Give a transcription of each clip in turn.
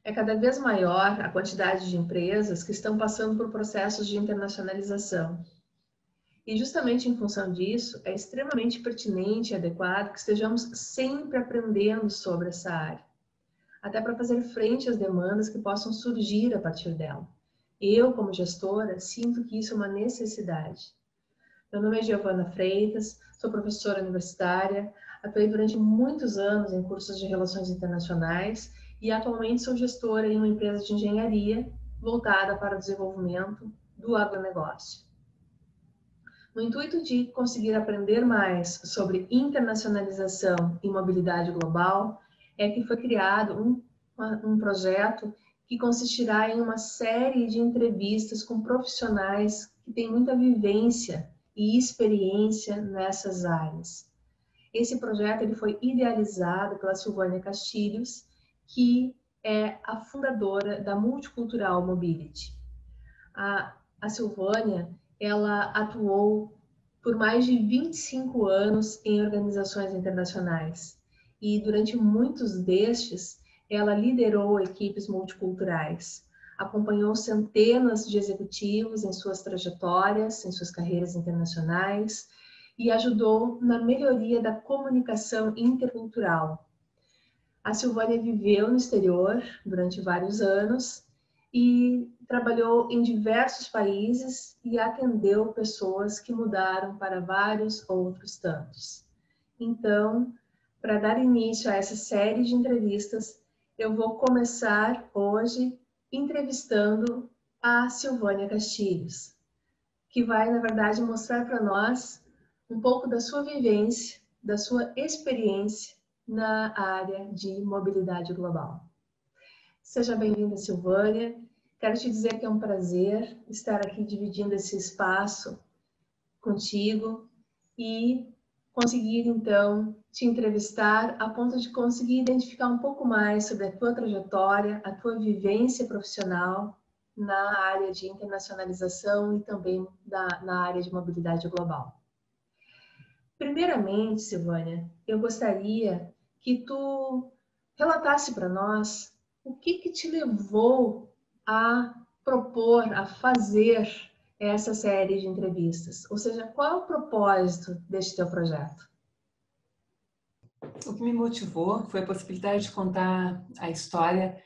É cada vez maior a quantidade de empresas que estão passando por processos de internacionalização. E justamente em função disso, é extremamente pertinente e adequado que estejamos sempre aprendendo sobre essa área, até para fazer frente às demandas que possam surgir a partir dela. Eu, como gestora, sinto que isso é uma necessidade. Meu nome é Giovana Freitas, sou professora universitária, atuei durante muitos anos em cursos de relações internacionais e atualmente sou gestora em uma empresa de engenharia voltada para o desenvolvimento do agronegócio. No intuito de conseguir aprender mais sobre internacionalização e mobilidade global, é que foi criado um projeto que consistirá em uma série de entrevistas com profissionais que têm muita vivência e experiência nessas áreas. Esse projeto ele foi idealizado pela Silvânia Castilhos, que é a fundadora da Multicultural Mobility. A Silvânia, ela atuou por mais de 25 anos em organizações internacionais e durante muitos destes, ela liderou equipes multiculturais, acompanhou centenas de executivos em suas trajetórias, em suas carreiras internacionais e ajudou na melhoria da comunicação intercultural. A Silvânia viveu no exterior durante vários anos e trabalhou em diversos países e atendeu pessoas que mudaram para vários outros tantos. Então, para dar início a essa série de entrevistas, eu vou começar hoje entrevistando a Silvânia Castilhos, que vai, na verdade, mostrar para nós um pouco da sua vivência, da sua experiência na área de mobilidade global. Seja bem-vinda, Silvânia. Quero te dizer que é um prazer estar aqui dividindo esse espaço contigo e conseguir, então, te entrevistar a ponto de conseguir identificar um pouco mais sobre a tua trajetória, a tua vivência profissional na área de internacionalização e também na área de mobilidade global. Primeiramente, Silvânia, eu gostaria que tu relatasse para nós o que te levou a propor, a fazer essa série de entrevistas? Ou seja, qual é o propósito deste teu projeto? O que me motivou foi a possibilidade de contar a história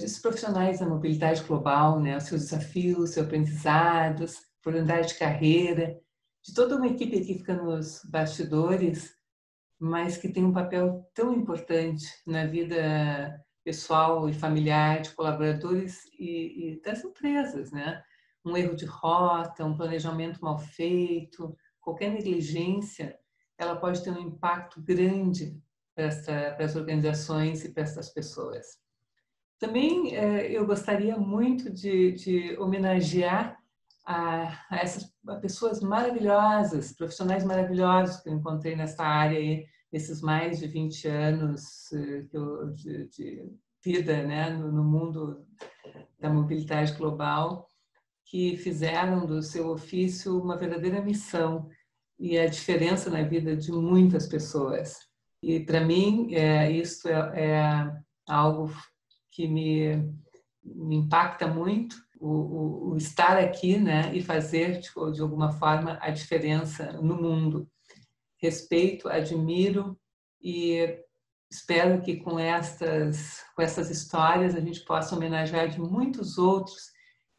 dos profissionais da mobilidade global, né, os seus desafios, seus aprendizados, oportunidade de carreira, de toda uma equipe que fica nos bastidores, mas que tem um papel tão importante na vida pessoal e familiar de colaboradores e das empresas, né? Um erro de rota, um planejamento mal feito, qualquer negligência, ela pode ter um impacto grande para as organizações e para essas pessoas. Também eu gostaria muito de homenagear essas pessoas maravilhosas, profissionais maravilhosos que eu encontrei nessa área aí, nesses mais de 20 anos de vida, né, no mundo da mobilidade global, que fizeram do seu ofício uma verdadeira missão e a diferença na vida de muitas pessoas. E para mim, isso é algo que me impacta muito, o estar aqui, né, e fazer de alguma forma a diferença no mundo. Respeito, admiro e espero que com essas histórias a gente possa homenagear de muitos outros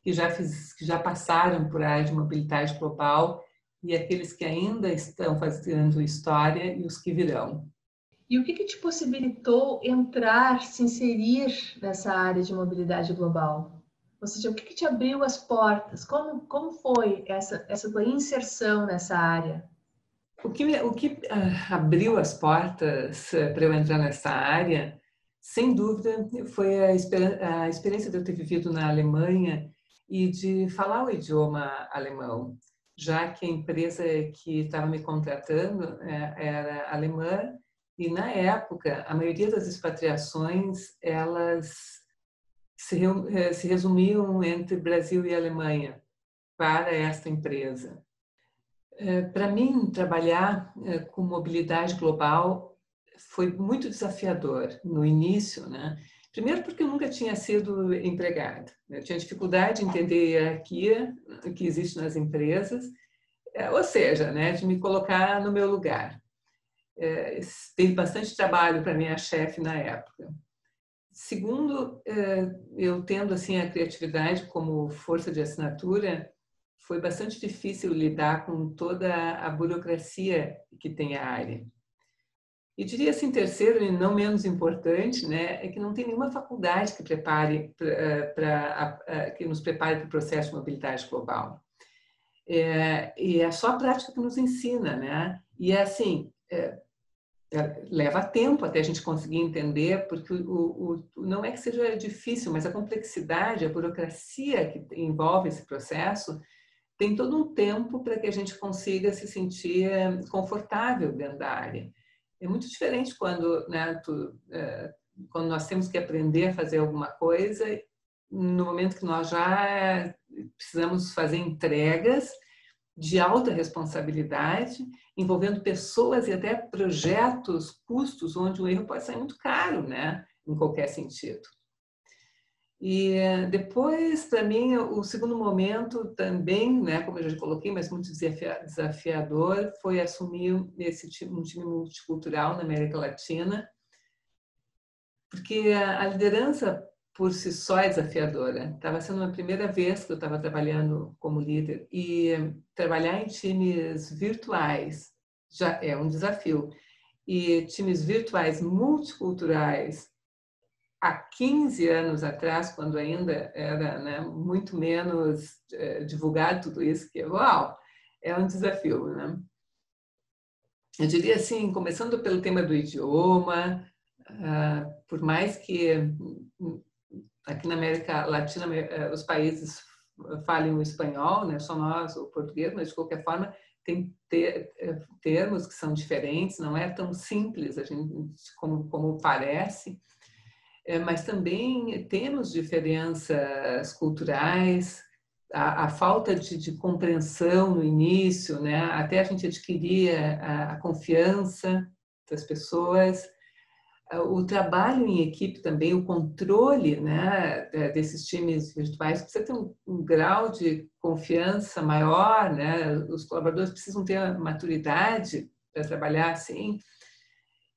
que já passaram por área de mobilidade global e aqueles que ainda estão fazendo história e os que virão. E o que te possibilitou entrar, se inserir nessa área de mobilidade global? Ou seja, o que te abriu as portas? Como foi essa tua inserção nessa área? O que abriu as portas para eu entrar nessa área, sem dúvida, foi a experiência de eu ter vivido na Alemanha e de falar o idioma alemão, já que a empresa que estava me contratando era alemã e, na época, a maioria das expatriações elas se resumiam entre Brasil e Alemanha para esta empresa. Para mim, trabalhar com mobilidade global foi muito desafiador no início, né? Primeiro porque eu nunca tinha sido empregada. Eu tinha dificuldade em entender a hierarquia que existe nas empresas, ou seja, né, de me colocar no meu lugar. Teve bastante trabalho para minha chefe na época. Segundo, eu tendo assim a criatividade como força de assinatura, foi bastante difícil lidar com toda a burocracia que tem a área. E diria assim, terceiro e não menos importante, né, é que não tem nenhuma faculdade que prepare que nos prepare para o processo de mobilidade global. E é só a prática que nos ensina, né? E é assim, leva tempo até a gente conseguir entender, porque não é que seja difícil, mas a complexidade, a burocracia que envolve esse processo tem todo um tempo para que a gente consiga se sentir confortável dentro da área. É muito diferente quando, né, quando nós temos que aprender a fazer alguma coisa, no momento que nós já precisamos fazer entregas de alta responsabilidade, envolvendo pessoas e até projetos, custos, onde o erro pode sair muito caro, né, em qualquer sentido. E depois, para mim, o segundo momento também, né, como eu já coloquei, mas muito desafiador, foi assumir um time multicultural na América Latina, porque a liderança por si só é desafiadora. Estava sendo a primeira vez que eu estava trabalhando como líder e trabalhar em times virtuais já é um desafio. E times virtuais multiculturais há 15 anos atrás, quando ainda era, né, muito menos divulgado tudo isso, que uau, é um desafio, né? Eu diria assim, começando pelo tema do idioma, por mais que aqui na América Latina os países falem o espanhol, né, só nós o português, mas de qualquer forma tem termos que são diferentes, não é tão simples a gente, como parece. Mas também temos diferenças culturais, a falta de compreensão no início, né? Até a gente adquirir a confiança das pessoas, o trabalho em equipe também, o controle, né, desses times virtuais precisa ter um grau de confiança maior, né? Os colaboradores precisam ter maturidade para trabalhar assim.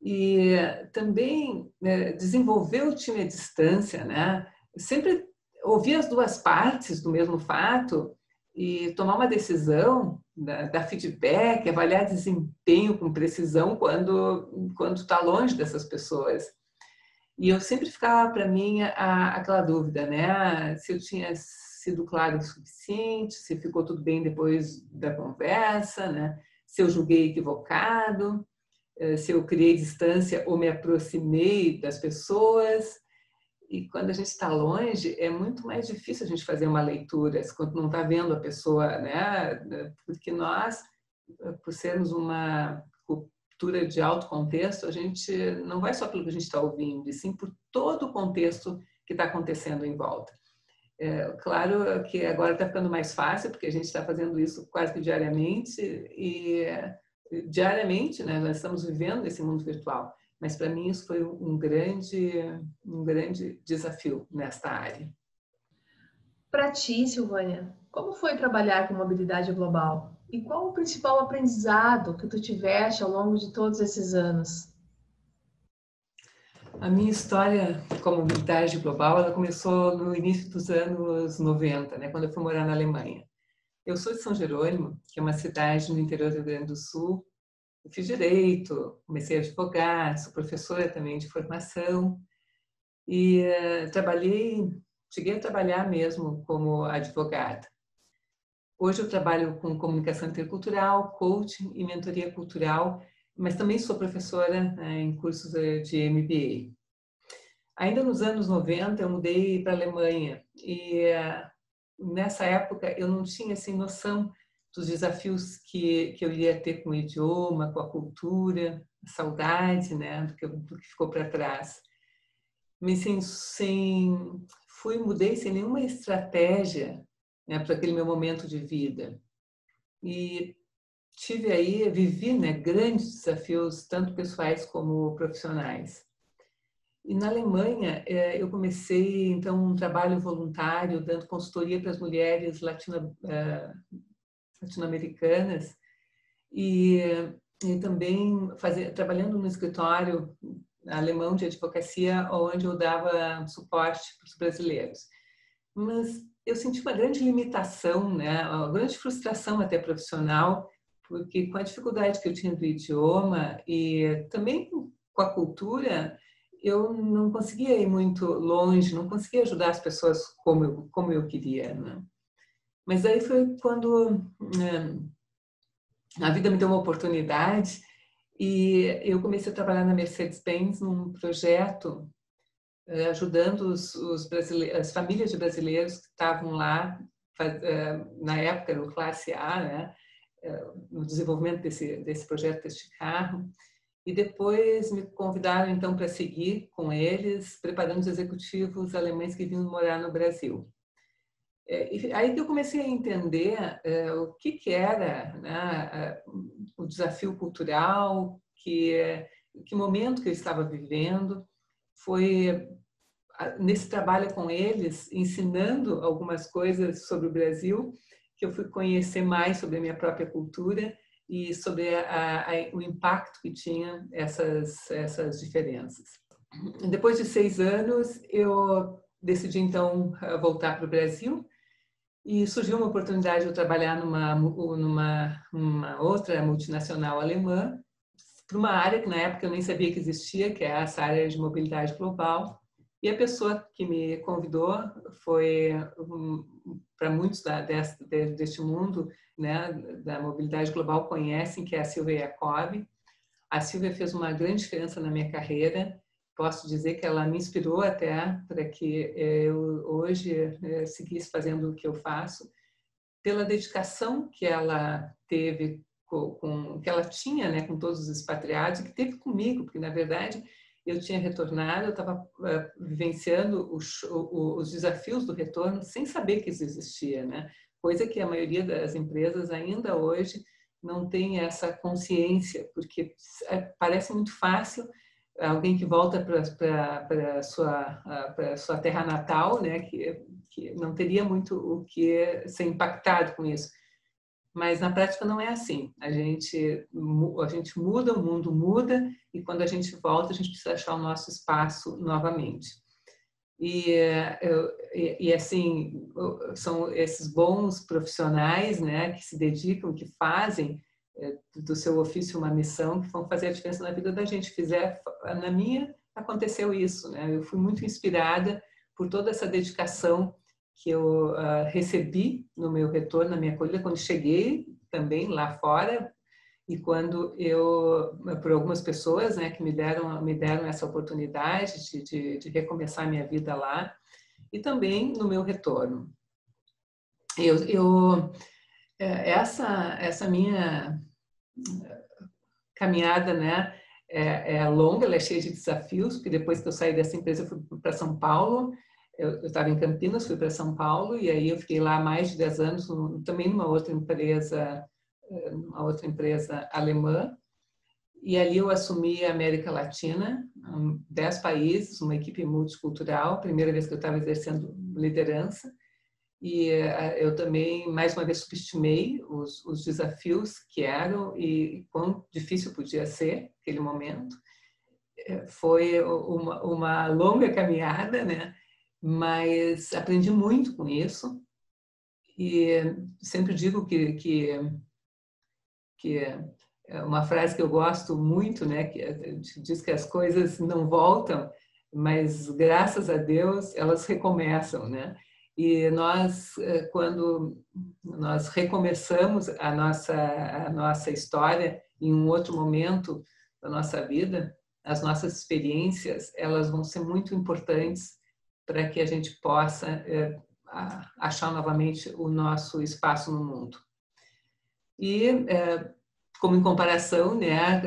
E também desenvolver o time à distância, né? Sempre ouvir as duas partes do mesmo fato e tomar uma decisão, dar feedback, avaliar desempenho com precisão quando está longe dessas pessoas. E eu sempre ficava para mim aquela dúvida, né? Se eu tinha sido claro o suficiente, se ficou tudo bem depois da conversa, né? Se eu julguei equivocado, se eu criei distância ou me aproximei das pessoas. E quando a gente está longe, é muito mais difícil a gente fazer uma leitura, quando não está vendo a pessoa, né? Porque nós, por sermos uma cultura de alto contexto, a gente não vai só pelo que a gente está ouvindo, e sim por todo o contexto que está acontecendo em volta. Claro que agora está ficando mais fácil, porque a gente está fazendo isso quase que diariamente, e diariamente, né, nós estamos vivendo esse mundo virtual, mas para mim isso foi um grande desafio nesta área. Para ti, Silvânia, como foi trabalhar com mobilidade global? E qual o principal aprendizado que tu tiveste ao longo de todos esses anos? A minha história com a mobilidade global, ela começou no início dos anos 90, né, quando eu fui morar na Alemanha. Eu sou de São Jerônimo, que é uma cidade no interior do Rio Grande do Sul. Eu fiz direito, comecei a advogar, sou professora também de formação e cheguei a trabalhar mesmo como advogada. Hoje eu trabalho com comunicação intercultural, coaching e mentoria cultural, mas também sou professora, né, em cursos de MBA. Ainda nos anos 90 eu mudei para a Alemanha e nessa época eu não tinha assim noção dos desafios que eu iria ter com o idioma, com a cultura, a saudade, né, do que ficou para trás. Mas mudei sem nenhuma estratégia, né, para aquele meu momento de vida. E vivi, né, grandes desafios, tanto pessoais como profissionais. E na Alemanha, eu comecei, então, um trabalho voluntário, dando consultoria para as mulheres latino-americanas e também trabalhando no escritório alemão de advocacia, onde eu dava suporte para os brasileiros. Mas eu senti uma grande limitação, né? Uma grande frustração até profissional, porque com a dificuldade que eu tinha do idioma e também com a cultura, eu não conseguia ir muito longe, não conseguia ajudar as pessoas como eu queria, né? Mas aí foi quando a vida me deu uma oportunidade e eu comecei a trabalhar na Mercedes-Benz num projeto ajudando as famílias de brasileiros que estavam lá na época do Classe A, né? No desenvolvimento desse projeto, deste carro. E depois me convidaram, então, para seguir com eles, preparando os executivos alemães que vinham morar no Brasil. E aí que eu comecei a entender o que era, né, o desafio cultural, que momento que eu estava vivendo. Foi nesse trabalho com eles, ensinando algumas coisas sobre o Brasil, que eu fui conhecer mais sobre a minha própria cultura e sobre o impacto que tinha essas diferenças. Depois de 6 anos, eu decidi, então, voltar para o Brasil e surgiu uma oportunidade de eu trabalhar numa outra multinacional alemã, para uma área que na época eu nem sabia que existia, que é essa área de mobilidade global. E a pessoa que me convidou foi, para muitos deste mundo, né, da mobilidade global, conhecem, que é a Silvia Jacob. A Silvia fez uma grande diferença na minha carreira. Posso dizer que ela me inspirou até para que eu hoje seguisse fazendo o que eu faço, pela dedicação que ela teve, que ela tinha, né, com todos os expatriados, e que teve comigo, porque, na verdade, eu tinha retornado, eu estava vivenciando os desafios do retorno sem saber que isso existia, né? Coisa que a maioria das empresas ainda hoje não tem essa consciência, porque parece muito fácil alguém que volta para sua terra natal, né, que não teria muito o que ser impactado com isso. Mas na prática não é assim. A gente muda, o mundo muda, e quando a gente volta, a gente precisa achar o nosso espaço novamente. E assim, são esses bons profissionais, né, que se dedicam, que fazem do seu ofício uma missão, que vão fazer a diferença na vida da gente. Na minha, aconteceu isso, né? Eu fui muito inspirada por toda essa dedicação que eu recebi no meu retorno, na minha acolhida, quando cheguei também lá fora, e quando por algumas pessoas, né, que me deram essa oportunidade de recomeçar a minha vida lá, e também no meu retorno. Essa minha caminhada, né, é longa, ela é cheia de desafios, porque depois que eu saí dessa empresa, eu fui para São Paulo. Eu estava em Campinas, fui para São Paulo, e aí eu fiquei lá mais de 10 anos, também numa outra empresa alemã, e ali eu assumi a América Latina, 10 países, uma equipe multicultural, primeira vez que eu estava exercendo liderança, e eu também, mais uma vez, subestimei os desafios que eram e quão difícil podia ser aquele momento. Foi uma longa caminhada, né? Mas aprendi muito com isso, e sempre digo que é uma frase que eu gosto muito, né, que diz que as coisas não voltam, mas graças a Deus elas recomeçam, né? E nós, quando nós recomeçamos a nossa história em um outro momento da nossa vida, as nossas experiências, elas vão ser muito importantes para que a gente possa achar novamente o nosso espaço no mundo. E, como em comparação, né,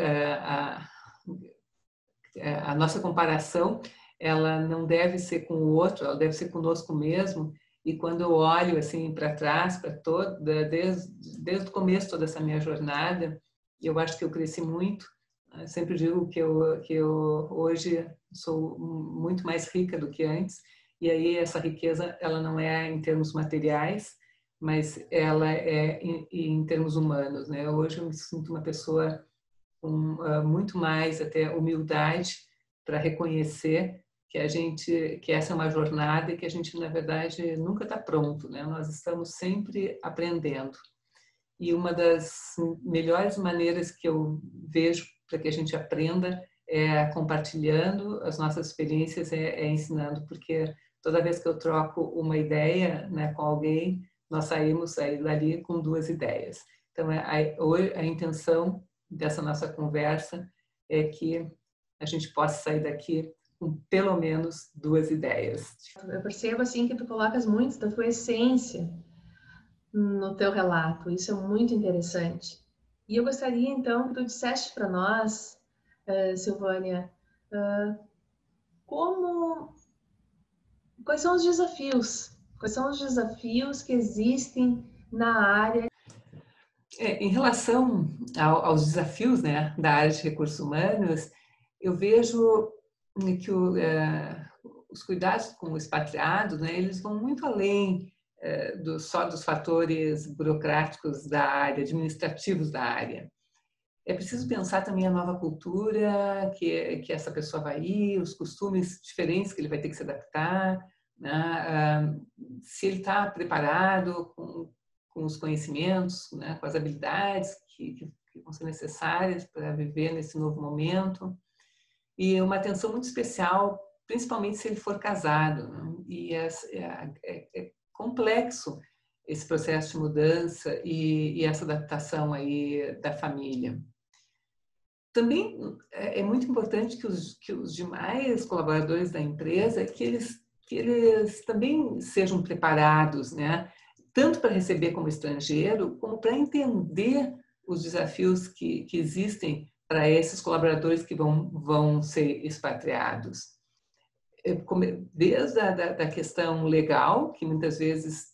a nossa comparação, ela não deve ser com o outro, ela deve ser conosco mesmo. E quando eu olho assim para trás, desde o começo toda essa minha jornada, eu acho que eu cresci muito Eu sempre digo que eu hoje sou muito mais rica do que antes, e aí essa riqueza ela não é em termos materiais, mas ela é em termos humanos, né? Hoje eu me sinto uma pessoa com muito mais até humildade para reconhecer que essa é uma jornada e que a gente na verdade nunca está pronto, né? Nós estamos sempre aprendendo. E uma das melhores maneiras que eu vejo para que a gente aprenda é compartilhando as nossas experiências, é ensinando, porque toda vez que eu troco uma ideia, né, com alguém, nós saímos aí dali com 2 ideias. Então, a intenção dessa nossa conversa é que a gente possa sair daqui com pelo menos 2 ideias. Eu percebo assim que tu colocas muito da tua essência no teu relato. Isso é muito interessante. E eu gostaria então que tu dissesse para nós, Silvânia, quais são os desafios? Quais são os desafios que existem na área? Em relação aos desafios, né, da área de recursos humanos, eu vejo que os cuidados com o expatriado, né, eles vão muito além só dos fatores burocráticos da área, administrativos da área. É preciso pensar também a nova cultura que essa pessoa vai ir, os costumes diferentes que ele vai ter que se adaptar, né? Se ele está preparado com os conhecimentos, né? Com as habilidades que vão ser necessárias para viver nesse novo momento. E uma atenção muito especial, principalmente se ele for casado, né? E é complexo esse processo de mudança e essa adaptação aí da família. Também é muito importante que os demais colaboradores da empresa que eles também sejam preparados, né? Tanto para receber como estrangeiro, como para entender os desafios que existem para esses colaboradores que vão ser expatriados. Desde a questão legal, que muitas vezes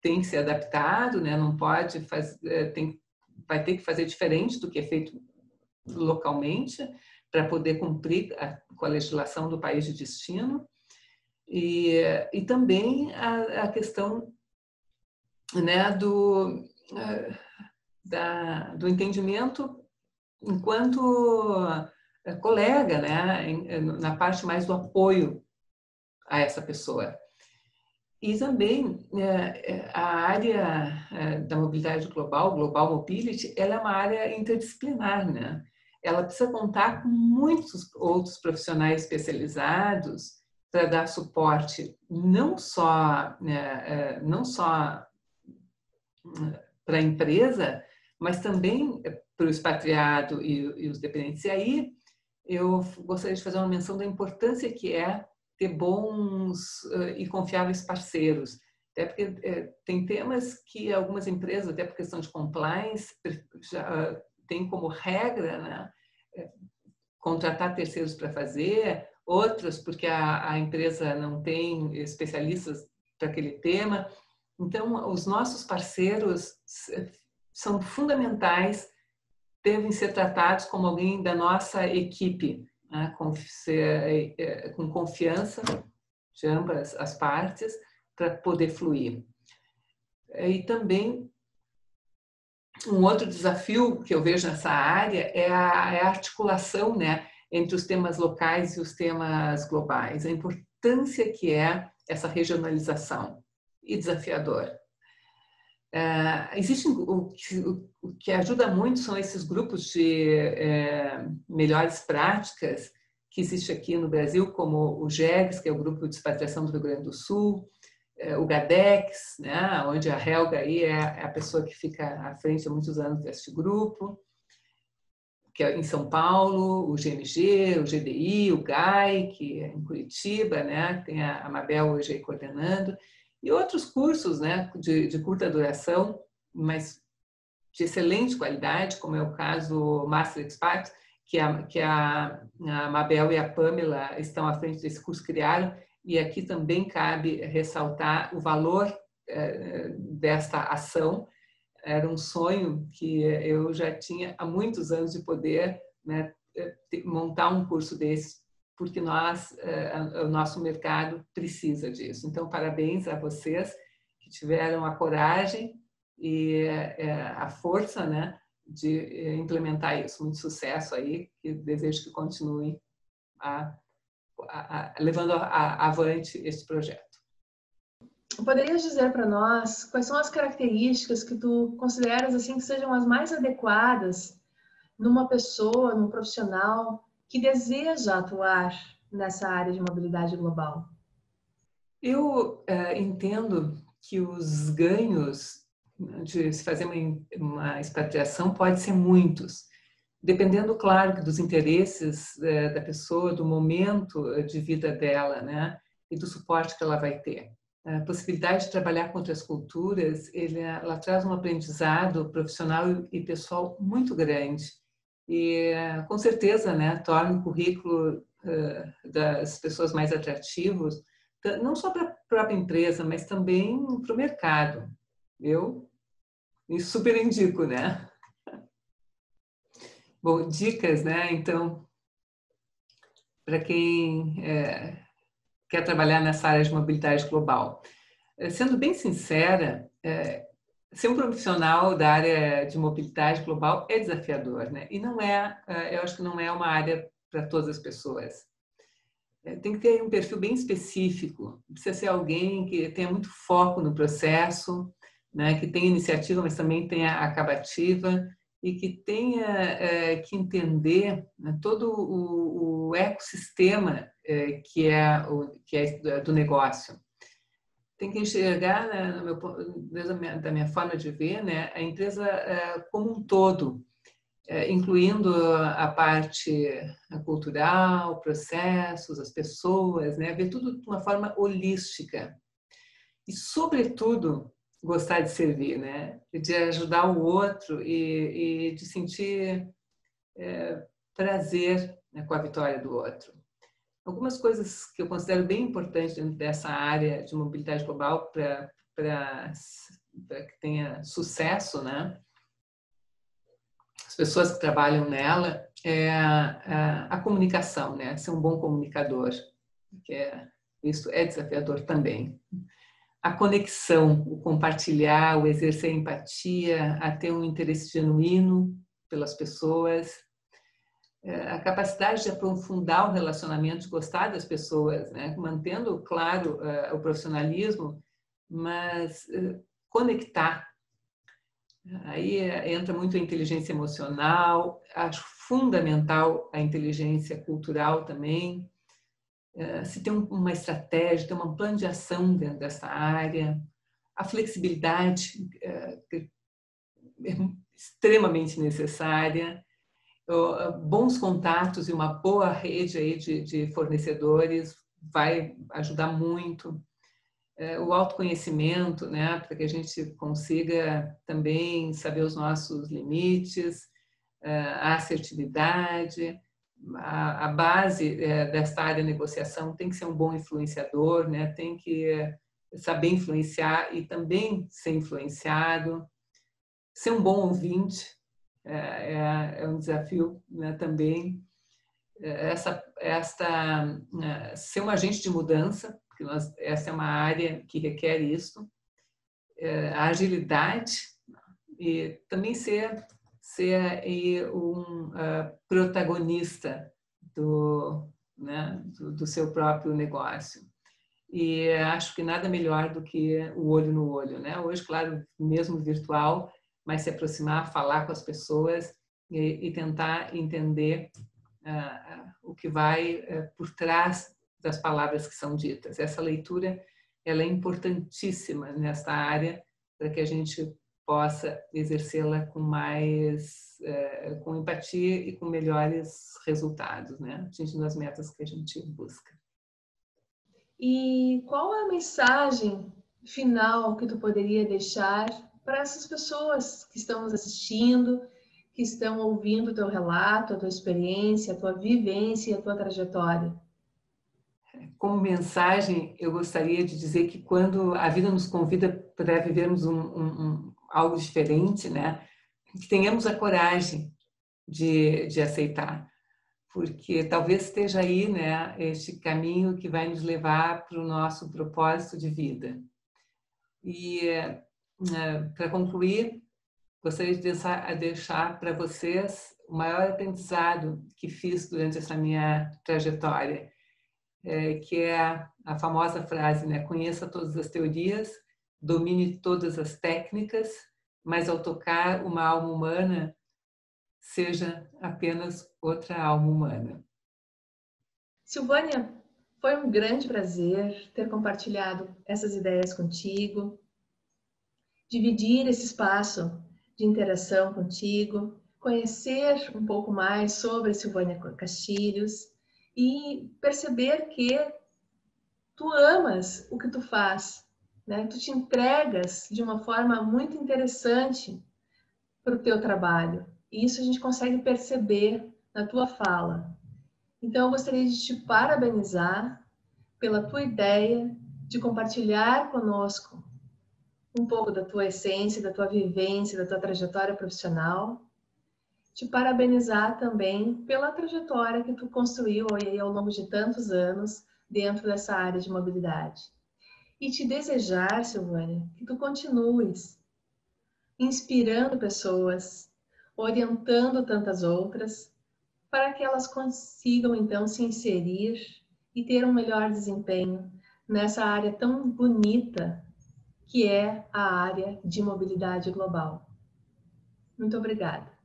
tem que ser adaptado, né? Não pode fazer, vai ter que fazer diferente do que é feito localmente para poder cumprir com a legislação do país de destino e também a questão, né, do entendimento enquanto colega, né, na parte mais do apoio a essa pessoa. E também a área da mobilidade global, Global Mobility, ela é uma área interdisciplinar, né? Ela precisa contar com muitos outros profissionais especializados para dar suporte não só para a empresa, mas também para o expatriado e os dependentes. E aí eu gostaria de fazer uma menção da importância que é ter bons e confiáveis parceiros. Até porque tem temas que algumas empresas, até por questão de compliance, já tem como regra, né, contratar terceiros para fazer, outras porque a empresa não tem especialistas para aquele tema. Então, os nossos parceiros são fundamentais, devem ser tratados como alguém da nossa equipe, né, com confiança de ambas as partes para poder fluir. E também um outro desafio que eu vejo nessa área é a articulação, né, entre os temas locais e os temas globais, a importância que é essa regionalização e desafiador. Existe o que ajuda muito são esses grupos de melhores práticas que existe aqui no Brasil, como o GEGS, que é o Grupo de Expatriação do Rio Grande do Sul, o GADEX, né, onde a Helga aí é a pessoa que fica à frente há muitos anos deste grupo, que é em São Paulo, o GMG, o GDI, o GAI, que é em Curitiba, né, tem a Mabel hoje aí coordenando, e outros cursos, né, de curta duração, mas de excelente qualidade, como é o caso Master Expat, que a Mabel e a Pamela estão à frente desse curso, criaram, e aqui também cabe ressaltar o valor desta ação. Era um sonho que eu já tinha há muitos anos de poder, né, montar um curso desse, porque o nosso mercado precisa disso. Então, parabéns a vocês que tiveram a coragem e a força, né, de implementar isso. Muito sucesso aí, que desejo que continuem levando avante este projeto. Poderias dizer para nós quais são as características que tu consideras assim que sejam as mais adequadas numa pessoa, num profissional que deseja atuar nessa área de mobilidade global? Eu entendo que os ganhos de se fazer uma expatriação podem ser muitos, dependendo, claro, dos interesses da pessoa, do momento de vida dela, né, e do suporte que ela vai ter. A possibilidade de trabalhar com outras culturas, ela traz um aprendizado profissional e pessoal muito grande. E, com certeza, né, torna o currículo das pessoas mais atrativos, não só para a própria empresa, mas também para o mercado. Eu super indico, né? Bom, dicas, né? Então, para quem quer trabalhar nessa área de mobilidade global. Sendo bem sincera, ser um profissional da área de mobilidade global é desafiador, né? E não eu acho que não é uma área para todas as pessoas. Tem que ter um perfil bem específico, precisa ser alguém que tenha muito foco no processo, né? Que tenha iniciativa, mas também tenha acabativa e que tenha que entender, né, todo o ecossistema que é do negócio. Tem que enxergar, né, da minha forma de ver, né, a empresa como um todo, incluindo a parte cultural, processos, as pessoas, né, ver tudo de uma forma holística. E, sobretudo, gostar de servir, né, de ajudar o outro e de sentir prazer, né, com a vitória do outro. Algumas coisas que eu considero bem importantes dentro dessa área de mobilidade global para que tenha sucesso, né? As pessoas que trabalham nela, a comunicação, né? Ser um bom comunicador, que isso é desafiador também. A conexão, o compartilhar, o exercer empatia, a ter um interesse genuíno pelas pessoas, a capacidade de aprofundar o relacionamento, de gostar das pessoas, né? Mantendo, claro, o profissionalismo, mas conectar. Aí entra muito a inteligência emocional, acho fundamental a inteligência cultural também. Se tem uma estratégia, tem um plano de ação dentro dessa área, a flexibilidade que é extremamente necessária, bons contatos e uma boa rede aí de fornecedores vai ajudar muito. O autoconhecimento, né, para que a gente consiga também saber os nossos limites, a assertividade, a base desta área de negociação tem que ser um bom influenciador, né, tem que saber influenciar e também ser influenciado, ser um bom ouvinte, é um desafio, né, também. Ser um agente de mudança, porque essa é uma área que requer isso, a agilidade e também ser um protagonista né, do seu próprio negócio. E acho que nada melhor do que o olho no olho, né? Hoje, claro, mesmo virtual, mas se aproximar, falar com as pessoas e tentar entender o que vai por trás das palavras que são ditas. Essa leitura ela é importantíssima nesta área para que a gente possa exercê-la com empatia e com melhores resultados, né? Atingindo as metas que a gente busca. E qual é a mensagem final que tu poderia deixar para essas pessoas que estão nos assistindo, que estão ouvindo o teu relato, a tua experiência, a tua vivência e a tua trajetória? Como mensagem, eu gostaria de dizer que quando a vida nos convida para vivermos algo diferente, né, que tenhamos a coragem de aceitar. porque talvez esteja aí, né, este caminho que vai nos levar para o nosso propósito de vida. E, para concluir, gostaria de deixar para vocês o maior aprendizado que fiz durante essa minha trajetória, que é a famosa frase, né? Conheça todas as teorias, domine todas as técnicas, mas ao tocar uma alma humana, seja apenas outra alma humana. Silvânia, foi um grande prazer ter compartilhado essas ideias contigo, dividir esse espaço de interação contigo, conhecer um pouco mais sobre a Silvânia Castilhos e perceber que tu amas o que tu faz, né? Tu te entregas de uma forma muito interessante para o teu trabalho. E isso a gente consegue perceber na tua fala. Então, eu gostaria de te parabenizar pela tua ideia de compartilhar conosco um pouco da tua essência, da tua vivência, da tua trajetória profissional. Te parabenizar também pela trajetória que tu construiu aí ao longo de tantos anos dentro dessa área de mobilidade. E te desejar, Silvânia, que tu continues inspirando pessoas, orientando tantas outras, para que elas consigam então se inserir e ter um melhor desempenho nessa área tão bonita que é a área de mobilidade global. Muito obrigada.